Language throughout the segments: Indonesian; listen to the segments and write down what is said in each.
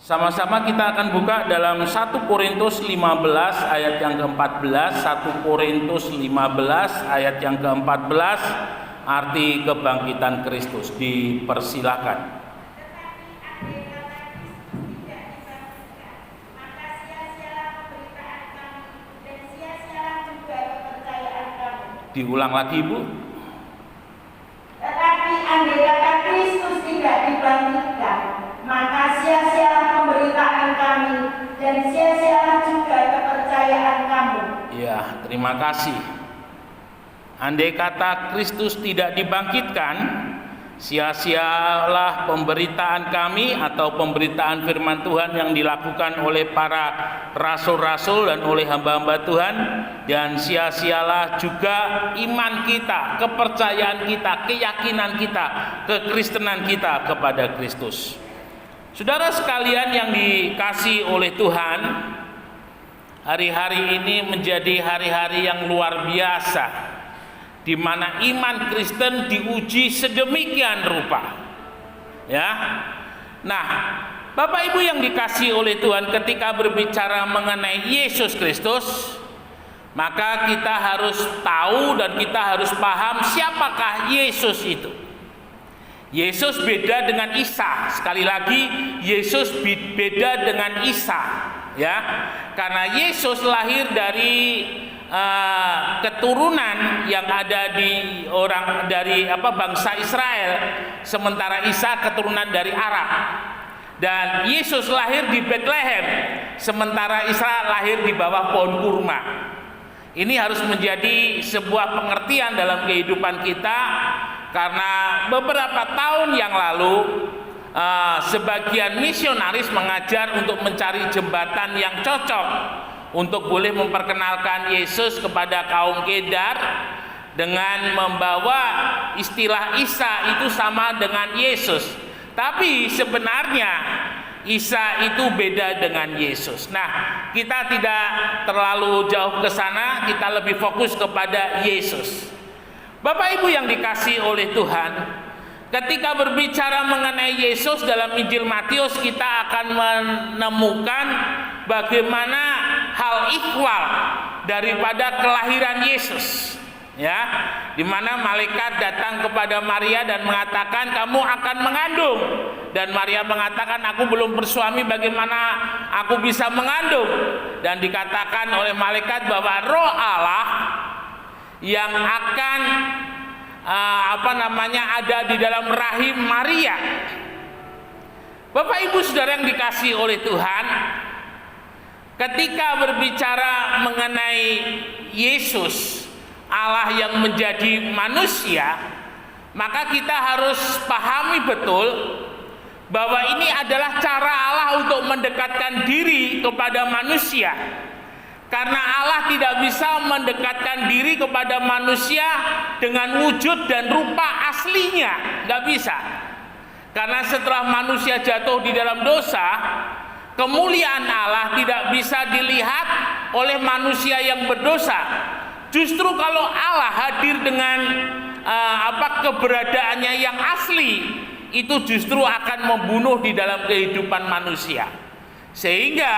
Sama-sama kita akan buka dalam 1 Korintus 15 ayat yang ke-14. 1 Korintus 15 ayat yang ke-14, arti kebangkitan Kristus. Dipersilakan. Diulang lagi, Bu. Tetapi andai kata Kristus tidak dibangkitkan, maka sia-sialah pemberitaan kami dan sia-sialah juga kepercayaan kamu. Ya, terima kasih. Andai kata Kristus tidak dibangkitkan, sia-sialah pemberitaan kami atau pemberitaan firman Tuhan yang dilakukan oleh para rasul-rasul dan oleh hamba-hamba Tuhan, dan sia-sialah juga iman kita, kepercayaan kita, keyakinan kita, kekristenan kita kepada Kristus. Saudara sekalian yang dikasihi oleh Tuhan, hari-hari ini menjadi hari-hari yang luar biasa, di mana iman Kristen diuji sedemikian rupa. Ya. Nah, Bapak Ibu yang dikasihi oleh Tuhan, ketika berbicara mengenai Yesus Kristus, maka kita harus tahu dan kita harus paham siapakah Yesus itu. Yesus beda dengan Isa. Sekali lagi, Yesus beda dengan Isa, ya. Karena Yesus lahir dari keturunan yang ada di bangsa Israel, sementara Isa keturunan dari Arab. Dan Yesus lahir di Bethlehem, sementara Isa lahir di bawah pohon kurma. Ini harus menjadi sebuah pengertian dalam kehidupan kita, karena beberapa tahun yang lalu sebagian misionaris mengajar untuk mencari jembatan yang cocok untuk boleh memperkenalkan Yesus kepada kaum Kedar dengan membawa istilah Isa itu sama dengan Yesus. Tapi sebenarnya Isa itu beda dengan Yesus. Nah, kita tidak terlalu jauh ke sana, kita lebih fokus kepada Yesus. Bapak Ibu yang dikasihi oleh Tuhan, ketika berbicara mengenai Yesus dalam Injil Matius, kita akan menemukan bagaimana hal ikhwal daripada kelahiran Yesus, ya, di mana malaikat datang kepada Maria dan mengatakan kamu akan mengandung, dan Maria mengatakan aku belum bersuami, bagaimana aku bisa mengandung, dan dikatakan oleh malaikat bahwa Roh Allah yang akan ada di dalam rahim Maria. Bapak Ibu Saudara yang dikasihi oleh Tuhan, ketika berbicara mengenai Yesus, Allah yang menjadi manusia, maka kita harus pahami betul bahwa ini adalah cara Allah untuk mendekatkan diri kepada manusia. Karena Allah tidak bisa mendekatkan diri kepada manusia dengan wujud dan rupa aslinya, nggak bisa. Karena setelah manusia jatuh di dalam dosa, kemuliaan Allah tidak bisa dilihat oleh manusia yang berdosa. Justru kalau Allah hadir dengan keberadaannya yang asli, itu justru akan membunuh di dalam kehidupan manusia. Sehingga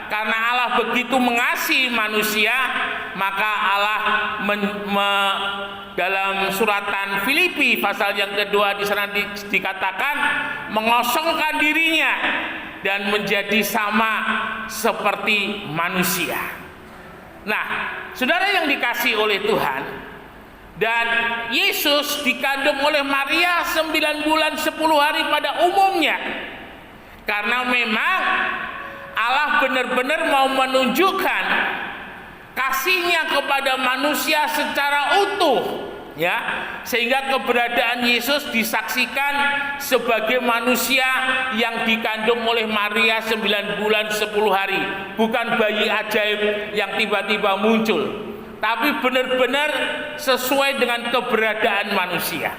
karena Allah begitu mengasihi manusia, maka Allah dalam suratan Filipi pasal yang kedua di sana dikatakan mengosongkan dirinya dan menjadi sama seperti manusia. Nah, saudara yang dikasihi oleh Tuhan, dan Yesus dikandung oleh Maria 9 bulan 10 hari pada umumnya, karena memang Allah benar-benar mau menunjukkan kasihnya kepada manusia secara utuh, ya, sehingga keberadaan Yesus disaksikan sebagai manusia yang dikandung oleh Maria 9 bulan 10 hari, bukan bayi ajaib yang tiba-tiba muncul, tapi benar-benar sesuai dengan keberadaan manusia.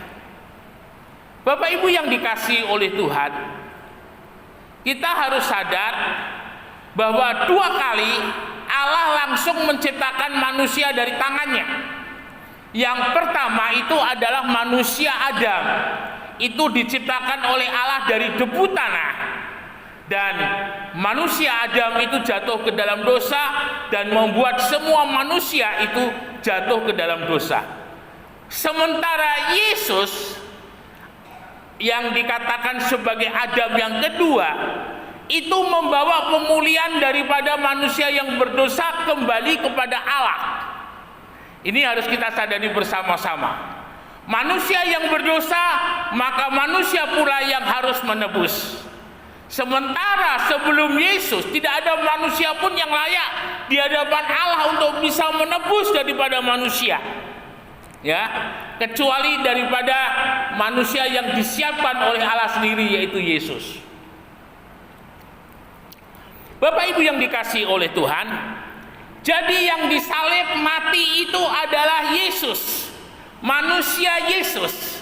Bapak Ibu yang dikasihi oleh Tuhan, kita harus sadar bahwa 2 kali Allah langsung menciptakan manusia dari tangannya. Yang pertama itu adalah manusia Adam. Itu diciptakan oleh Allah dari debu tanah. Dan manusia Adam itu jatuh ke dalam dosa dan membuat semua manusia itu jatuh ke dalam dosa. Sementara Yesus yang dikatakan sebagai Adam yang kedua itu membawa pemulihan daripada manusia yang berdosa kembali kepada Allah. Ini harus kita sadari bersama-sama. Manusia yang berdosa, maka manusia pula yang harus menebus. Sementara sebelum Yesus tidak ada manusia pun yang layak di hadapan Allah untuk bisa menebus daripada manusia. Ya, kecuali daripada manusia yang disiapkan oleh Allah sendiri, yaitu Yesus. Bapak Ibu yang dikasihi oleh Tuhan, jadi yang disalib mati itu adalah Yesus, manusia Yesus.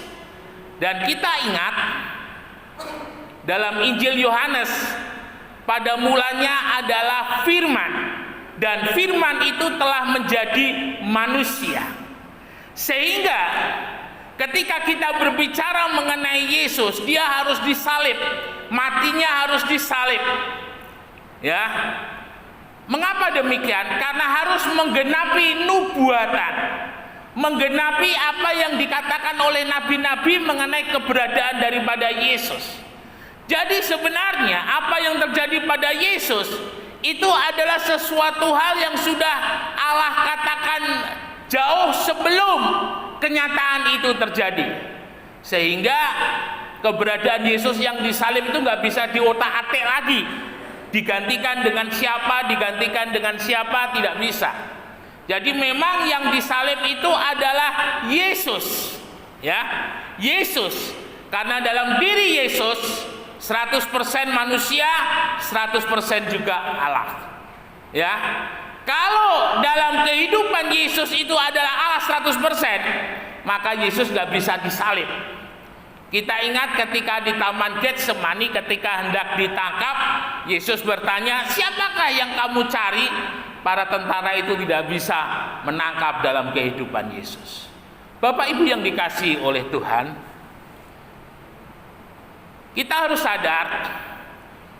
Dan kita ingat dalam Injil Yohanes, pada mulanya adalah firman, dan firman itu telah menjadi manusia. Sehingga ketika kita berbicara mengenai Yesus, dia harus disalib, matinya harus disalib. Ya. Mengapa demikian? Karena harus menggenapi nubuatan, menggenapi apa yang dikatakan oleh nabi-nabi mengenai keberadaan daripada Yesus. Jadi sebenarnya apa yang terjadi pada Yesus itu adalah sesuatu hal yang sudah Allah katakan jauh sebelum kenyataan itu terjadi. Sehingga keberadaan Yesus yang disalib itu nggak bisa diotak-atik lagi. Digantikan dengan siapa, digantikan dengan siapa, tidak bisa. Jadi memang yang disalib itu adalah Yesus. Ya, Yesus. Karena dalam diri Yesus 100% manusia, 100% juga Allah. Ya. Kalau dalam kehidupan Yesus itu adalah Allah 100%, maka Yesus nggak bisa disalib. Kita ingat ketika di Taman Getsemani, ketika hendak ditangkap, Yesus bertanya, siapakah yang kamu cari? Para tentara itu tidak bisa menangkap dalam kehidupan Yesus. Bapak Ibu yang dikasihi oleh Tuhan, kita harus sadar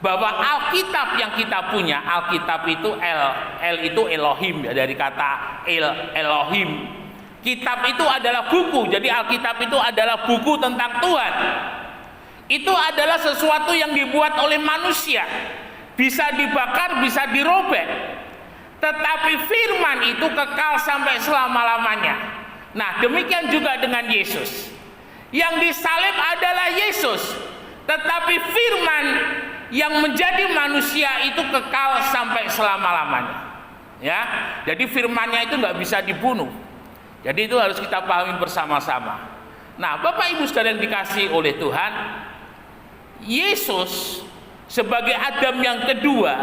bahwa Alkitab yang kita punya, Alkitab itu El itu Elohim, ya, dari kata Elohim. Kitab itu adalah buku, jadi Alkitab itu adalah buku tentang Tuhan. Itu adalah sesuatu yang dibuat oleh manusia, bisa dibakar, bisa dirobek. Tetapi firman itu kekal sampai selama-lamanya. Nah, demikian juga dengan Yesus. Yang disalib adalah Yesus, tetapi firman yang menjadi manusia itu kekal sampai selama-lamanya. Ya, jadi firmannya itu nggak bisa dibunuh. Jadi itu harus kita pahami bersama-sama. Nah, Bapak Ibu saudara yang dikasihi oleh Tuhan, Yesus sebagai Adam yang kedua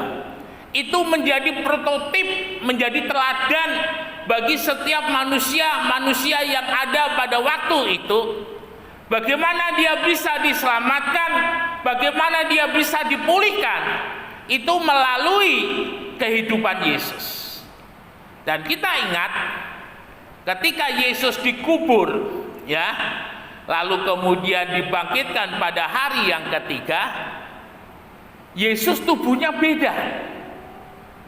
itu menjadi prototip, menjadi teladan bagi setiap manusia yang ada pada waktu itu. Bagaimana dia bisa diselamatkan, bagaimana dia bisa dipulihkan, itu melalui kehidupan Yesus. Dan kita ingat ketika Yesus dikubur, ya, lalu kemudian dibangkitkan pada hari yang ketiga, Yesus tubuhnya beda.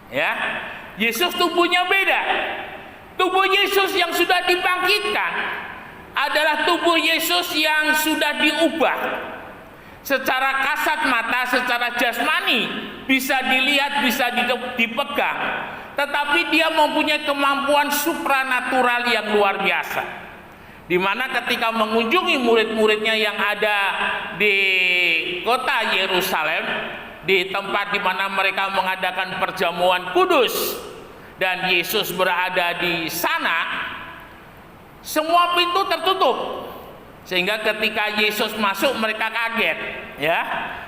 Ya, Yesus tubuhnya beda. Tubuh Yesus yang sudah dibangkitkan adalah tubuh Yesus yang sudah diubah. Secara kasat mata, secara jasmani bisa dilihat, bisa dipegang. Tetapi dia mempunyai kemampuan supranatural yang luar biasa. Di mana ketika mengunjungi murid-muridnya yang ada di kota Yerusalem, di tempat di mana mereka mengadakan perjamuan kudus, dan Yesus berada di sana, semua pintu tertutup. Sehingga ketika Yesus masuk mereka kaget, ya.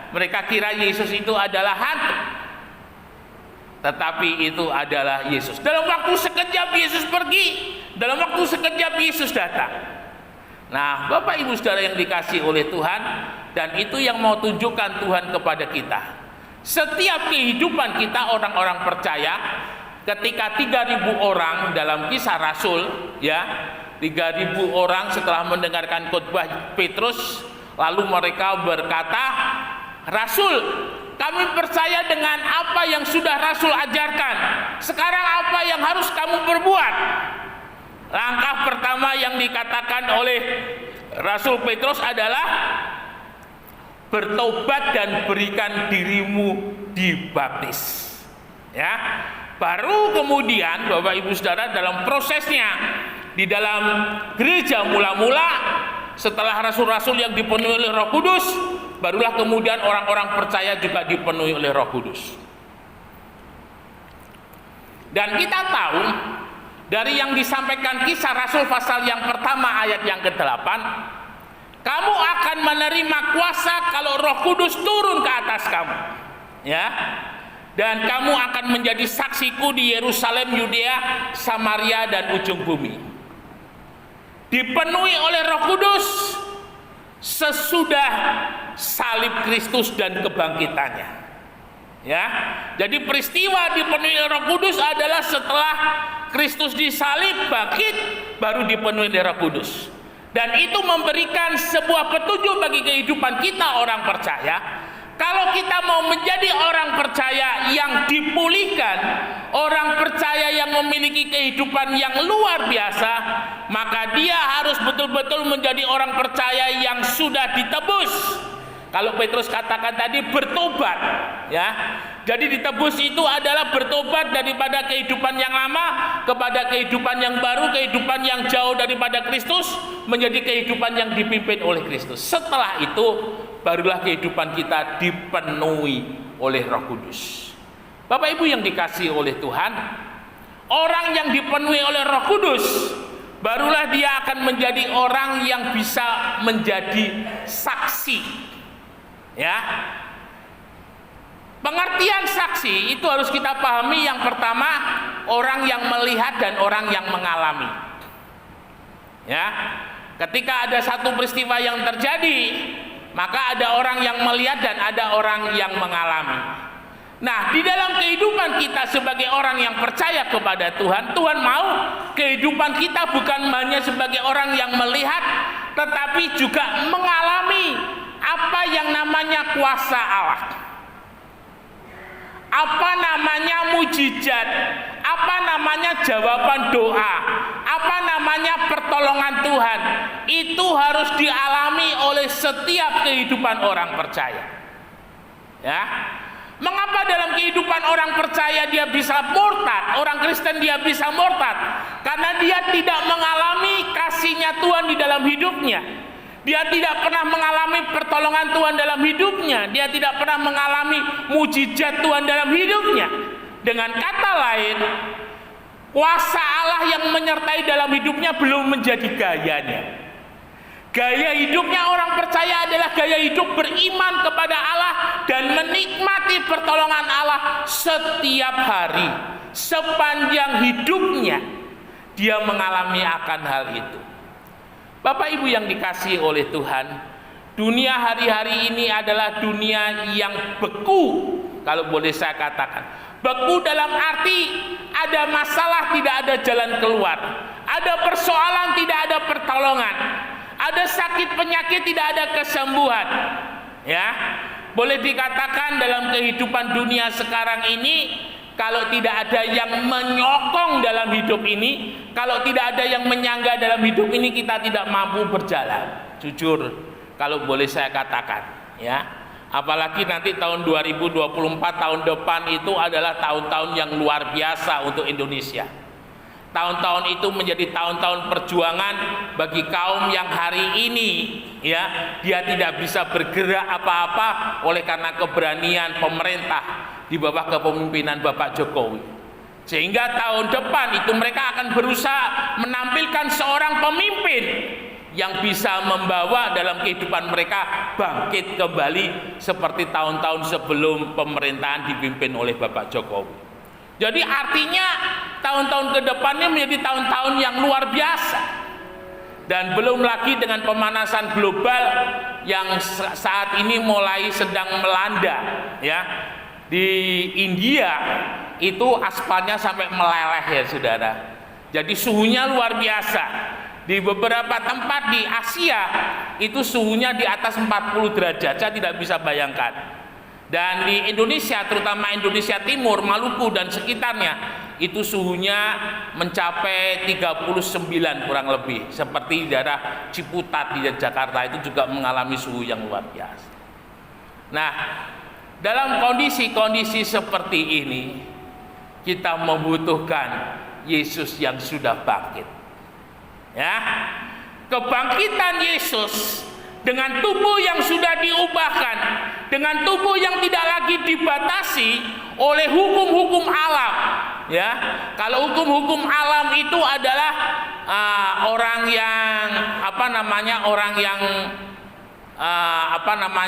Mereka kira Yesus itu adalah hantu. Tetapi itu adalah Yesus. Dalam waktu sekejap Yesus pergi, dalam waktu sekejap Yesus datang. Nah, Bapak Ibu Saudara yang dikasihi oleh Tuhan, dan itu yang mau tunjukkan Tuhan kepada kita. Setiap kehidupan kita orang-orang percaya, ketika 3.000 orang dalam Kisah Rasul, ya, 3.000 orang setelah mendengarkan khotbah Petrus, lalu mereka berkata, Rasul, kami percaya dengan apa yang sudah Rasul ajarkan. Sekarang apa yang harus kamu perbuat? Langkah pertama yang dikatakan oleh Rasul Petrus adalah bertobat dan berikan dirimu dibaptis. Ya. Baru kemudian Bapak Ibu Saudara dalam prosesnya di dalam gereja mula-mula setelah rasul-rasul yang dipenuhi oleh Roh Kudus, barulah kemudian orang-orang percaya juga dipenuhi oleh Roh Kudus. Dan kita tahu dari yang disampaikan Kisah Rasul pasal yang pertama ayat yang ke-8, kamu akan menerima kuasa kalau Roh Kudus turun ke atas kamu. Ya. Dan kamu akan menjadi saksiku di Yerusalem, Yudea, Samaria dan ujung bumi. Dipenuhi oleh Roh Kudus sesudah salib Kristus dan kebangkitannya. Ya. Jadi peristiwa dipenuhi oleh Roh Kudus adalah setelah Kristus disalib, bangkit, baru dipenuhi oleh Roh Kudus. Dan itu memberikan sebuah petunjuk bagi kehidupan kita orang percaya. Kalau kita mau menjadi orang percaya yang dipulihkan, orang percaya yang memiliki kehidupan yang luar biasa, maka dia harus betul-betul menjadi orang percaya yang sudah ditebus. Kalau Petrus katakan tadi bertobat, ya. Jadi ditebus itu adalah bertobat daripada kehidupan yang lama kepada kehidupan yang baru, kehidupan yang jauh daripada Kristus menjadi kehidupan yang dipimpin oleh Kristus. Setelah itu barulah kehidupan kita dipenuhi oleh Roh Kudus. Bapak Ibu yang dikasihi oleh Tuhan, orang yang dipenuhi oleh Roh Kudus barulah dia akan menjadi orang yang bisa menjadi saksi. Ya. Pengertian saksi itu harus kita pahami. Yang pertama, orang yang melihat dan orang yang mengalami. Ya. Ketika ada satu peristiwa yang terjadi, maka ada orang yang melihat dan ada orang yang mengalami. Nah, di dalam kehidupan kita sebagai orang yang percaya kepada Tuhan, Tuhan mau kehidupan kita bukan hanya sebagai orang yang melihat, tetapi juga mengalami apa yang namanya kuasa Allah. Apa namanya mujizat, apa namanya jawaban doa, apa namanya pertolongan Tuhan. Itu harus dialami oleh setiap kehidupan orang percaya. Ya. Mengapa dalam kehidupan orang percaya dia bisa murtad, orang Kristen dia bisa murtad? Karena dia tidak mengalami kasih-Nya Tuhan di dalam hidupnya. Dia tidak pernah mengalami pertolongan Tuhan dalam hidupnya. Dia tidak pernah mengalami mujizat Tuhan dalam hidupnya. Dengan kata lain, kuasa Allah yang menyertai dalam hidupnya belum menjadi gayanya. Gaya hidupnya orang percaya adalah gaya hidup beriman kepada Allah dan menikmati pertolongan Allah setiap hari. Sepanjang hidupnya dia mengalami akan hal itu. Bapak Ibu yang dikasihi oleh Tuhan, dunia hari-hari ini adalah dunia yang beku, kalau boleh saya katakan. Beku dalam arti ada masalah, tidak ada jalan keluar. Ada persoalan, tidak ada pertolongan. Ada sakit penyakit, tidak ada kesembuhan. Ya, boleh dikatakan dalam kehidupan dunia sekarang ini, kalau tidak ada yang menyokong dalam hidup ini, kalau tidak ada yang menyangga dalam hidup ini, kita tidak mampu berjalan. Jujur, kalau boleh saya katakan, ya. Apalagi nanti tahun 2024, tahun depan itu adalah tahun-tahun yang luar biasa untuk Indonesia. Tahun-tahun itu menjadi tahun-tahun perjuangan bagi kaum yang hari ini, ya, dia tidak bisa bergerak apa-apa oleh karena keberanian pemerintah di bawah kepemimpinan Bapak Jokowi. Sehingga tahun depan itu mereka akan berusaha menampilkan seorang pemimpin yang bisa membawa dalam kehidupan mereka bangkit kembali seperti tahun-tahun sebelum pemerintahan dipimpin oleh Bapak Jokowi. Jadi artinya tahun-tahun ke depannya menjadi tahun-tahun yang luar biasa. Dan belum lagi dengan pemanasan global yang saat ini mulai sedang melanda, ya. Di India itu aspalnya sampai meleleh, ya saudara. Jadi suhunya luar biasa. Di beberapa tempat di Asia itu suhunya di atas 40 derajat. Saya tidak bisa bayangkan. Dan di Indonesia, terutama Indonesia Timur, Maluku dan sekitarnya, itu suhunya mencapai 39 kurang lebih. Seperti di daerah Ciputat di Jakarta itu juga mengalami suhu yang luar biasa. Nah, dalam kondisi-kondisi seperti ini, kita membutuhkan Yesus yang sudah bangkit. Ya, kebangkitan Yesus dengan tubuh yang sudah diubahkan, dengan tubuh yang tidak lagi dibatasi oleh hukum-hukum alam. Ya, kalau hukum-hukum alam itu adalah orang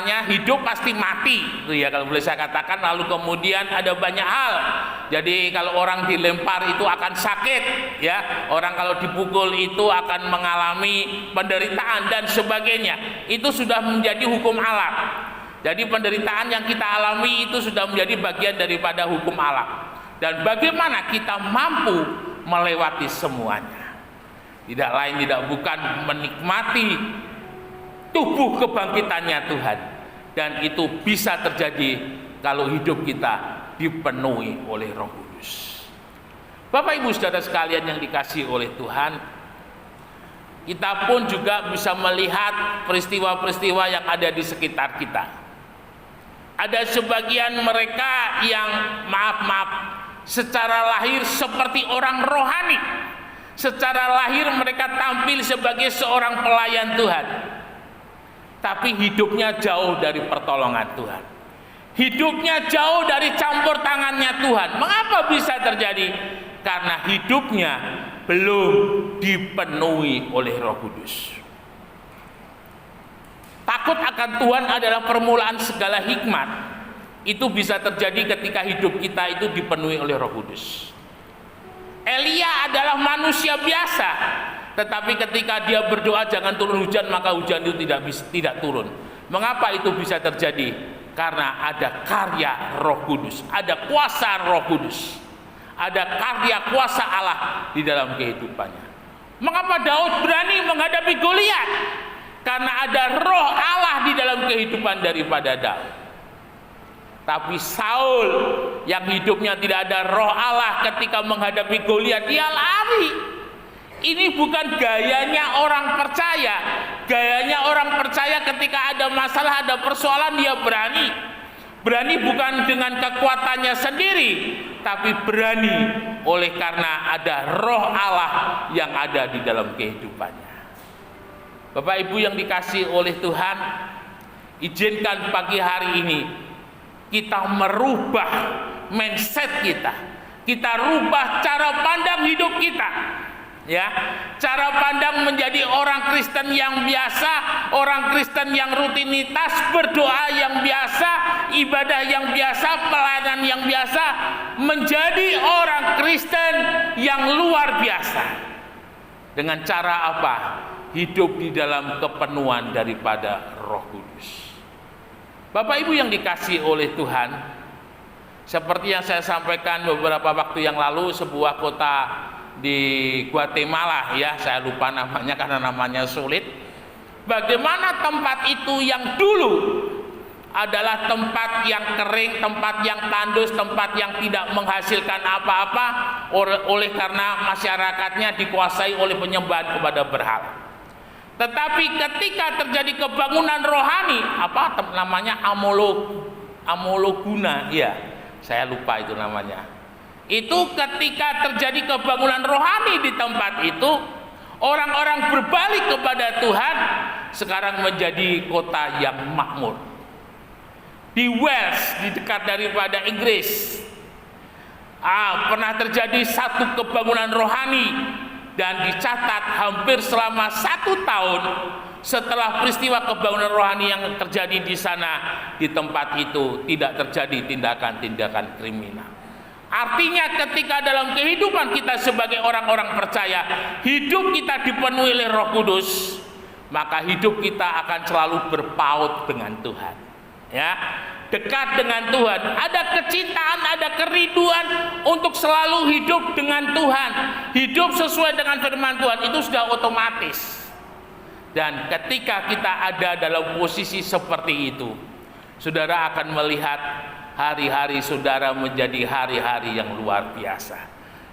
yang hidup pasti mati, itu ya kalau boleh saya katakan. Lalu kemudian ada banyak hal. Jadi kalau orang dilempar itu akan sakit, ya. Orang kalau dipukul itu akan mengalami penderitaan dan sebagainya. Itu sudah menjadi hukum alam. Jadi penderitaan yang kita alami itu sudah menjadi bagian daripada hukum alam. Dan bagaimana kita mampu melewati semuanya? Tidak lain tidak bukan menikmati tubuh kebangkitannya Tuhan. Dan itu bisa terjadi kalau hidup kita dipenuhi oleh Roh Kudus. Bapak Ibu Saudara sekalian yang dikasihi oleh Tuhan, kita pun juga bisa melihat peristiwa-peristiwa yang ada di sekitar kita. Ada sebagian mereka yang secara lahir seperti orang rohani. Secara lahir mereka tampil sebagai seorang pelayan Tuhan, tapi hidupnya jauh dari pertolongan Tuhan. Hidupnya jauh dari campur tangannya Tuhan. Mengapa bisa terjadi? Karena hidupnya belum dipenuhi oleh Roh Kudus. Takut akan Tuhan adalah permulaan segala hikmat. Itu bisa terjadi ketika hidup kita itu dipenuhi oleh Roh Kudus. Elia adalah manusia biasa, tetapi ketika dia berdoa jangan turun hujan, maka hujan itu tidak turun. Mengapa itu bisa terjadi? Karena ada karya Roh Kudus, ada kuasa Roh Kudus, ada karya kuasa Allah di dalam kehidupannya. Mengapa Daud berani menghadapi Goliat? Karena ada Roh Allah di dalam kehidupan daripada Daud. Tapi Saul yang hidupnya tidak ada Roh Allah, ketika menghadapi Goliat dia lari. Ini bukan gayanya orang percaya. Gayanya orang percaya ketika ada masalah, ada persoalan, dia berani. Berani bukan dengan kekuatannya sendiri, tapi berani oleh karena ada Roh Allah yang ada di dalam kehidupannya. Bapak Ibu yang dikasihi oleh Tuhan, izinkan pagi hari ini kita merubah mindset kita. Kita rubah cara pandang hidup kita. Ya, cara pandang menjadi orang Kristen yang biasa, orang Kristen yang rutinitas, berdoa yang biasa, ibadah yang biasa, pelayanan yang biasa, menjadi orang Kristen yang luar biasa. Dengan cara apa? Hidup di dalam kepenuhan daripada Roh Kudus. Bapak Ibu yang dikasihi oleh Tuhan, seperti yang saya sampaikan beberapa waktu yang lalu, sebuah kota di Guatemala, ya saya lupa namanya karena namanya sulit. Bagaimana tempat itu yang dulu adalah tempat yang kering, tempat yang tandus, tempat yang tidak menghasilkan apa-apa oleh karena masyarakatnya dikuasai oleh penyembahan kepada berhala. Tetapi ketika terjadi kebangunan rohani, namanya Amologuna, ya saya lupa itu namanya. Itu ketika terjadi kebangunan rohani di tempat itu, orang-orang berbalik kepada Tuhan, sekarang menjadi kota yang makmur. Di Wales, di dekat daripada Inggris, pernah terjadi satu kebangunan rohani, dan dicatat hampir selama 1 tahun setelah peristiwa kebangunan rohani yang terjadi di sana, di tempat itu tidak terjadi tindakan-tindakan kriminal. Artinya ketika dalam kehidupan kita sebagai orang-orang percaya, hidup kita dipenuhi oleh Roh Kudus, maka hidup kita akan selalu berpaut dengan Tuhan. Ya, dekat dengan Tuhan, ada kecintaan, ada kerinduan untuk selalu hidup dengan Tuhan, hidup sesuai dengan firman Tuhan, itu sudah otomatis. Dan ketika kita ada dalam posisi seperti itu, saudara akan melihat hari-hari saudara menjadi hari-hari yang luar biasa.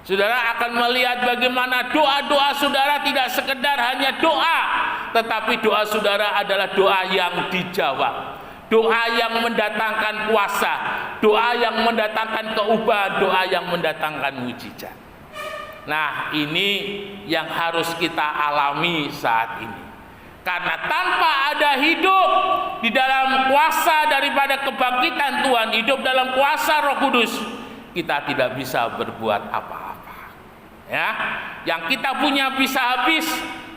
Saudara akan melihat bagaimana doa-doa saudara tidak sekedar hanya doa, tetapi doa saudara adalah doa yang dijawab, doa yang mendatangkan kuasa, doa yang mendatangkan keubahan, doa yang mendatangkan mujizat. Nah, ini yang harus kita alami saat ini. Karena tanpa ada hidup di dalam kuasa daripada kebangkitan Tuhan, hidup dalam kuasa Roh Kudus, kita tidak bisa berbuat apa-apa. Ya, yang kita punya bisa habis,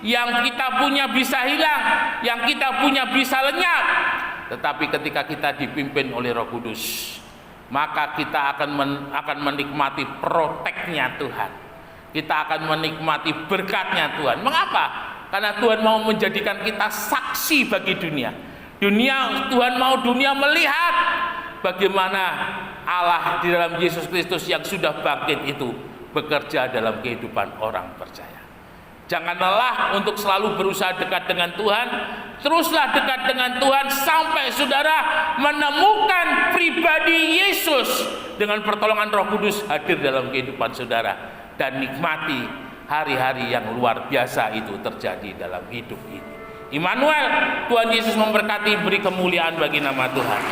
yang kita punya bisa hilang, yang kita punya bisa lenyap. Tetapi ketika kita dipimpin oleh Roh Kudus, maka kita akan menikmati proteknya Tuhan. Kita akan menikmati berkatnya Tuhan. Mengapa? Karena Tuhan mau menjadikan kita saksi bagi dunia. Tuhan mau dunia melihat bagaimana Allah di dalam Yesus Kristus yang sudah bangkit itu bekerja dalam kehidupan orang percaya. Jangan lelah untuk selalu berusaha dekat dengan Tuhan. Teruslah dekat dengan Tuhan sampai saudara menemukan pribadi Yesus dengan pertolongan Roh Kudus hadir dalam kehidupan saudara, dan nikmati hari-hari yang luar biasa itu terjadi dalam hidup ini. Immanuel, Tuhan Yesus memberkati, beri kemuliaan bagi nama Tuhan.